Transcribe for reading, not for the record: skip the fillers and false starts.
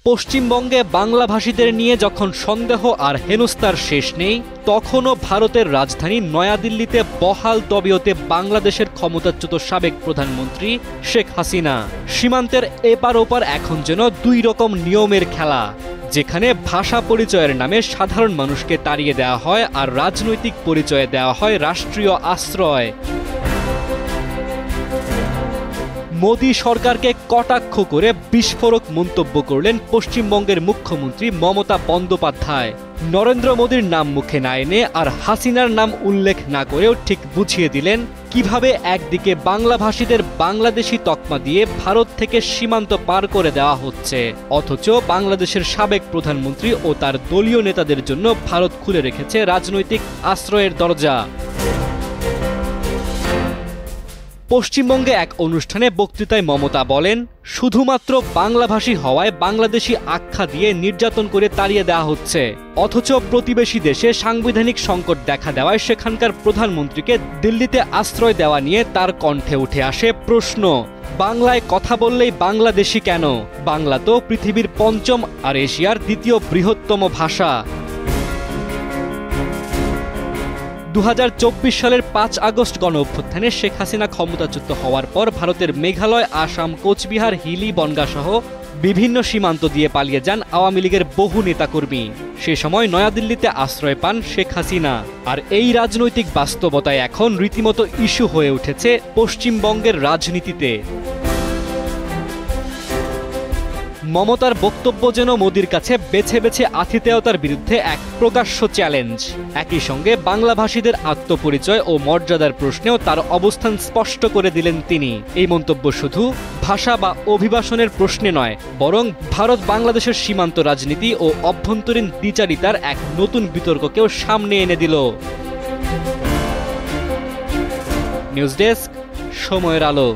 পশ্চিমবঙ্গে বাংলাভাষীদের নিয়ে যখন সন্দেহ আর হেনস্থার শেষ নেই, তখনও ভারতের রাজধানী নয়াদিল্লিতে বহাল তবিয়তে বাংলাদেশের ক্ষমতাচ্যুত সাবেক প্রধানমন্ত্রী শেখ হাসিনা। সীমান্তের এপার ওপার এখন যেন দুই রকম নিয়মের খেলা, যেখানে ভাষা পরিচয়ের নামে সাধারণ মানুষকে তাড়িয়ে দেওয়া হয় আর রাজনৈতিক পরিচয়ে দেওয়া হয় রাষ্ট্রীয় আশ্রয়। মোদী সরকারকে কটাক্ষ করে বিস্ফোরক মন্তব্য করলেন পশ্চিমবঙ্গের মুখ্যমন্ত্রী মমতা বন্দ্যোপাধ্যায়। নরেন্দ্র মোদীর নাম মুখে না এনে আর হাসিনার নাম উল্লেখ না করেও ঠিক বুঝিয়ে দিলেন কিভাবে একদিকে বাংলাভাষীদের বাংলাদেশি তকমা দিয়ে ভারত থেকে সীমান্ত পার করে দেওয়া হচ্ছে, অথচ বাংলাদেশের সাবেক প্রধানমন্ত্রী ও তার দলীয় নেতাদের জন্য ভারত খুলে রেখেছে রাজনৈতিক আশ্রয়ের দরজা। পশ্চিমবঙ্গে এক অনুষ্ঠানে বক্তৃতায় মমতা বলেন, শুধুমাত্র বাংলাভাষী হওয়ায় বাংলাদেশি আখ্যা দিয়ে নির্যাতন করে তাড়িয়ে দেওয়া হচ্ছে, অথচ প্রতিবেশী দেশে সাংবিধানিক সংকট দেখা দেওয়ায় সেখানকার প্রধানমন্ত্রীকে দিল্লিতে আশ্রয় দেওয়া নিয়ে তার কণ্ঠে উঠে আসে প্রশ্ন, বাংলায় কথা বললেই বাংলাদেশি কেন? বাংলা তো পৃথিবীর পঞ্চম আর এশিয়ার দ্বিতীয় বৃহত্তম ভাষা। 2024 সালের 5 আগস্ট গণঅভ্যুত্থানে শেখ হাসিনা ক্ষমতাচ্যুত হওয়ার পর ভারতের মেঘালয়, আসাম, কোচবিহার, হিলি, বনগাঁ সহ বিভিন্ন সীমান্ত দিয়ে পালিয়ে যান আওয়ামী লীগের বহু নেতাকর্মী। সে সময় নয়াদিল্লিতে আশ্রয় পান শেখ হাসিনা। আর এই রাজনৈতিক বাস্তবতায় এখন রীতিমতো ইস্যু হয়ে উঠেছে পশ্চিমবঙ্গের রাজনীতিতে। মমতার বক্তব্য যেন মোদির কাছে বেছে বেছে আতিথেয়তার বিরুদ্ধে এক প্রকাশ্য চ্যালেঞ্জ। একই সঙ্গে বাংলাভাষীদের আত্মপরিচয় ও মর্যাদার প্রশ্নেও তার অবস্থান স্পষ্ট করে দিলেন তিনি। এই মন্তব্য শুধু ভাষা বা অভিবাসনের প্রশ্নে নয়, বরং ভারত বাংলাদেশের সীমান্ত রাজনীতি ও অভ্যন্তরীণ দ্বিচারিতার এক নতুন বিতর্ককেও সামনে এনে দিল। নিউজ ডেস্ক, সময়ের আলো।